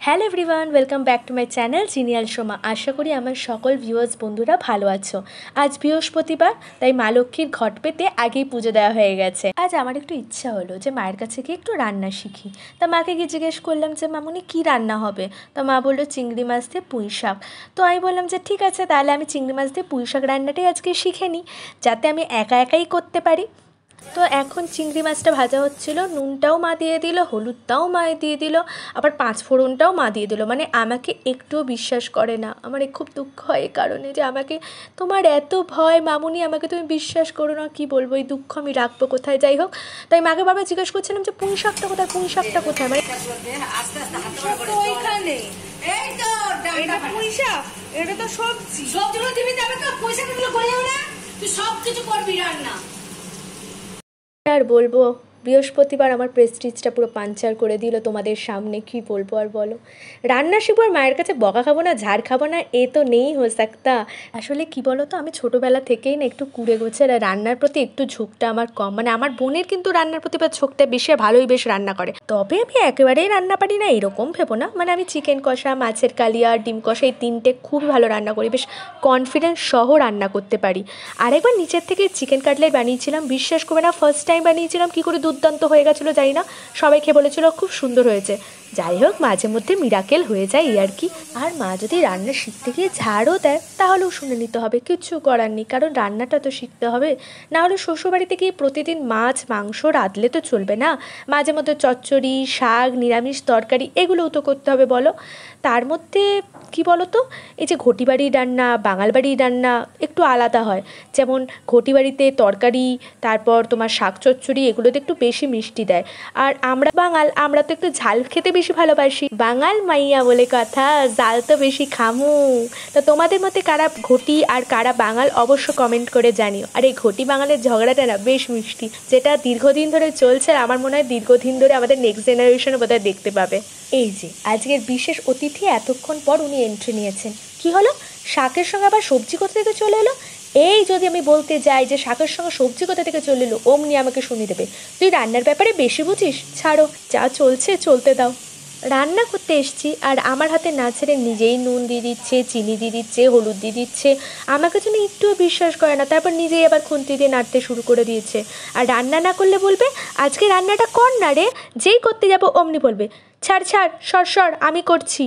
Hello everyone, welcome back to my channel জিনিয়াল সোমা। আশা করি আমার সকল ভিউয়ার্স বন্ধুরা ভালো আছো। আজ বৃহস্পতিবার, তাই মা লক্ষ্মীর ঘট পেতে আগেই পুজো দেওয়া হয়ে গেছে। আজ আমার একটু ইচ্ছা হলো যে মায়ের কাছে গিয়ে একটু রান্না শিখি। তা মাকে গিয়ে জিজ্ঞেস করলাম যে মামুনি কী রান্না হবে। তা মা বললো চিংড়ি মাছ দিয়ে পুঁই শাক। তো আমি বললাম যে ঠিক আছে, তাহলে আমি চিংড়ি মাছ দিয়ে পুঁই শাক রান্নাটাই আজকে শিখে নিই, যাতে আমি একা একাই করতে পারি। তো এখন চিংড়ি মাছটা ভাজা হচ্ছিল, নুনটাও মা দিয়ে দিল, হলুদটাও মা দিয়ে দিল, আবার পাঁচফোড়নটাও মা দিয়ে দিল। মানে আমাকে একটুও বিশ্বাস করে না। আমার খুব দুঃখ হয় এই কারণে যে আমাকে, তোমার এত ভয় মামুনি, আমাকে তুমি বিশ্বাস করো না। কি বলবো, এই দুঃখ আমি রাখবো কোথায়? যাই হোক, তাই মাকে বারবার জিজ্ঞেস করছিলাম যে পুঁই শাকটা কোথায়, পুঁই শাকটা কোথায়। মানে এটা পুঁই শাক, এটা তো সবজি। সবজিগুলো দিবি, যাবে তো পুঁই শাকগুলো করে যাবে না, তুই সব কিছু করবি রান্না। আর বলবো, বৃহস্পতিবার আমার প্রেস্টিজটা পুরো পাঞ্চার করে দিল তোমাদের সামনে। কি বলবো আর বলো। রান্না শিখবার মায়ের কাছে বকা খাবো না, ঝাড় খাবো না, এ তো নেই হো সাকতা। আসলে কি বলো তো, আমি ছোটোবেলা থেকেই না একটু কুড়ে গোছে, আর রান্নার প্রতি একটু ঝোঁকটা আমার কম। মানে আমার বোনের কিন্তু রান্নার প্রতি বা ঝোঁকটা বেশি, ভালোই বেশ রান্না করে। তবে আমি একেবারেই রান্না পারি না এরকম ভেবো না। মানে আমি চিকেন কষা, মাছের কালিয়া, ডিম কষা, এই তিনটে খুবই ভালো রান্না করি। বেশ কনফিডেন্স সহ রান্না করতে পারি। আরেকবার নিচের থেকে চিকেন কাটলেট বানিয়েছিলাম, বিশ্বাস করবে না, ফার্স্ট টাইম বানিয়েছিলাম, কী করে দুর্দান্ত হয়ে গেছিলো জানি না। সবাই খেয়ে বলেছিল খুব সুন্দর হয়েছে। যাই হোক, মাঝে মধ্যে মিরাকেল হয়ে যায় এই আর কি। আর মা যদি রান্না শিখতে গিয়ে ঝাড়ও দেয় তাহলেও শুনে নিতে হবে, কিচ্ছু করার নেই, কারণ রান্নাটা তো শিখতে হবে। না হলে শ্বশুরবাড়িতে গিয়ে প্রতিদিন মাছ মাংস রাঁধলে তো চলবে না। মাঝে মধ্যে চচ্চড়ি, শাক, নিরামিষ তরকারি এগুলোও তো করতে হবে বলো। তার মধ্যে কি বলো তো, এই যে ঘটি বাড়ির রান্না, বাঙাল বাড়ির রান্না একটু আলাদা হয়। যেমন ঘটি বাড়িতে তরকারি, তারপর তোমার শাক চচ্চড়ি, এগুলোতে একটু বেশি মিষ্টি দেয়। আর আমরা বাঙাল, আমরা তো একটু ঝাল খেতে বেশি ভালোবাসি। বাঙাল মাইয়া বলে কথা, জাল তো বেশি খামু। তা তোমাদের মতে কারা ঘটি আর কারা বাঙাল অবশ্য কমেন্ট করে জানিও। আর এই ঘটি বাঙালের ঝগড়াটা না বেশ মিষ্টি, যেটা দীর্ঘদিন ধরে চলছে। আর আমার মনে হয় দীর্ঘদিন ধরে আমাদের নেক্সট জেনারেশনে বোধহয় দেখতে পাবে। এই যে আজকের বিশেষ অতিথি এতক্ষণ পর উনি এন্ট্রি নিয়েছেন। কি হলো, শাকের সঙ্গে আবার সবজি কোথা থেকে চলে এলো? এই যদি আমি বলতে যাই যে শাকের সঙ্গে সবজি কোথা থেকে চলে এলো, অমনি আমাকে শুনিয়ে দেবে তুই রান্নার ব্যাপারে বেশি বুঝিস। ছাড়ো, যা চলছে চলতে দাও। রান্না করতে এসছি আর আমার হাতে না ছেড়ে নিজেই নুন দিয়ে দিচ্ছে, চিনি দিয়ে দিচ্ছে, হলুদ দিয়ে দিচ্ছে। আমাকে যেন একটুও বিশ্বাস করে না। তারপর নিজেই আবার খুন্তি দিয়ে নাড়তে শুরু করে দিয়েছে। আর রান্না না করলে বলবে আজকে রান্নাটা কর না রে। যেই করতে যাবো অমনি বলবে ছাড় ছাড়, সর সর, আমি করছি।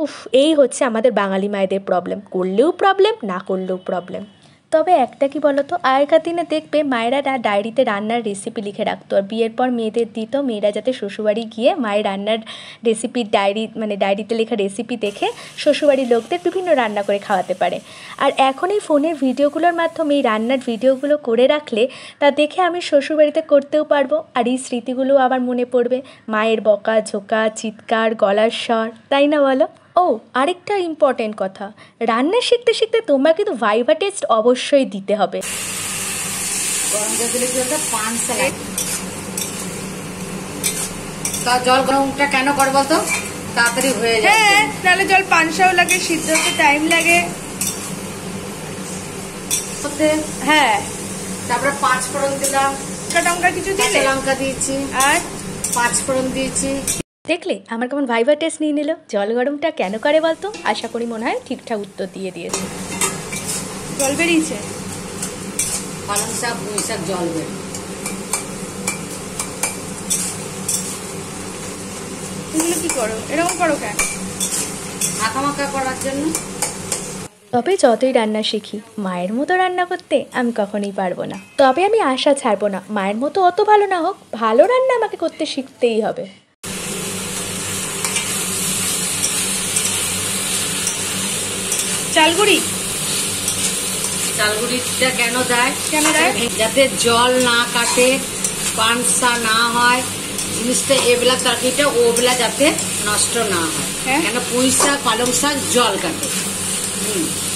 উফ, এই হচ্ছে আমাদের বাঙালি মায়েদের প্রবলেম। করলেও প্রবলেম, না করলেও প্রবলেম। তবে একটা কি বলো তো, আগেকার দিনে দেখবে মায়েরা ডায়েরিতে রান্নার রেসিপি লিখে রাখতো, আর বিয়ের পর মেয়েদের দিত, মেয়েরা যাতে শ্বশুরবাড়ি গিয়ে মায়ের রান্নার রেসিপির ডায়েরি, মানে ডায়েরিতে লেখা রেসিপি দেখে শ্বশুরবাড়ির লোকদের বিভিন্ন রান্না করে খাওয়াতে পারে। আর এখন এই ফোনের ভিডিওগুলোর মাধ্যমে এই রান্নার ভিডিওগুলো করে রাখলে তা দেখে আমি শ্বশুরবাড়িতে করতেও পারবো। আর এই স্মৃতিগুলো আবার মনে পড়বে, মায়ের বকা ঝোঁকা, চিৎকার, গলার স্বর, তাই না বলো? ও আরেকটা ইম্পর্টেন্ট কথা, রান্না শিখতে শিখতে তোমরা কিন্তু ভাইভা টেস্ট অবশ্যই দিতে হবে। তা জল গরমটা কেন করে বলতো, তাড়াতাড়ি হয়ে যায়। হ্যাঁ, নাহলে জল পানসাও লাগে, সিদ্ধ হতে টাইম লাগে। হ্যাঁ, তারপরে পাঁচ ফোড়ন দিলাম, লঙ্কা কিছু দিলে, লঙ্কা দিয়েছি আর পাঁচ ফোড়ন দিয়েছি। দেখলে আমার কেমন ভাইভা টেস্ট নিয়ে নিল। জল গরমটা কেন করে বলতো? আশা করি মনে হয় ঠিকঠাক উত্তর দিয়ে দিয়েছে। জল বেরিয়েছে, পালং শাক পুঁই শাক জল বের। এগুলো কি করো, এরকম করো কেন? মাখা মাখা করার জন্য। তবে যতই রান্না শিখি, মায়ের মতো রান্না করতে আমি কখনোই পারবো না। তবে আমি আশা ছাড়বো না, মায়ের মতো অত ভালো না হোক, ভালো রান্না আমাকে করতে শিখতেই হবে। চালগুড়ি, চালগুড়িটা কেন দেয়? কেন দেয়? যাতে জল না কাটে, পানসা না হয়, জিনিসটা এবেলা তরকারিটা ওবেলা যাতে নষ্ট না হয়। কেন পুঁই শাক পালং শাক জল কাটে,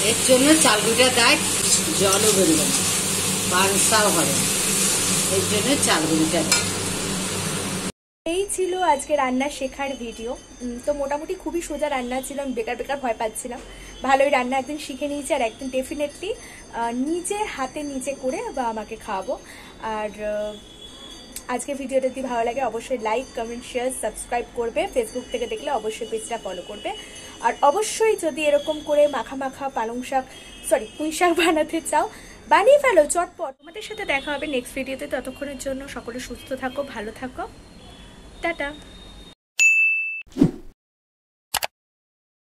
এর জন্য চালগুড়িটা দেয়, জলও বেরোবে না, পানসাও হবে, এর জন্য চালগুড়িটা দেয়। এই ছিল আজকে রান্না শেখার ভিডিও। তো মোটামুটি খুবই সোজা রান্না ছিল, আমি বেকার বেকার ভয় পাচ্ছিলাম। ভালোই রান্না একদিন শিখে নিয়েছি, আর একদিন ডেফিনেটলি নিজের হাতে নিজে করে বা আমাকে খাওয়াবো। আর আজকে ভিডিওটা যদি ভালো লাগে অবশ্যই লাইক কমেন্ট শেয়ার সাবস্ক্রাইব করবে, ফেসবুক থেকে দেখলে অবশ্যই পেজটা ফলো করবে। আর অবশ্যই যদি এরকম করে মাখা মাখা পালং শাক পুঁই শাক বানাতে চাও বানিয়ে ফেলো চটপট। তোমাদের সাথে দেখা হবে নেক্সট ভিডিওতে, ততক্ষণের জন্য সকলে সুস্থ থাকো, ভালো থাকো, টাটা।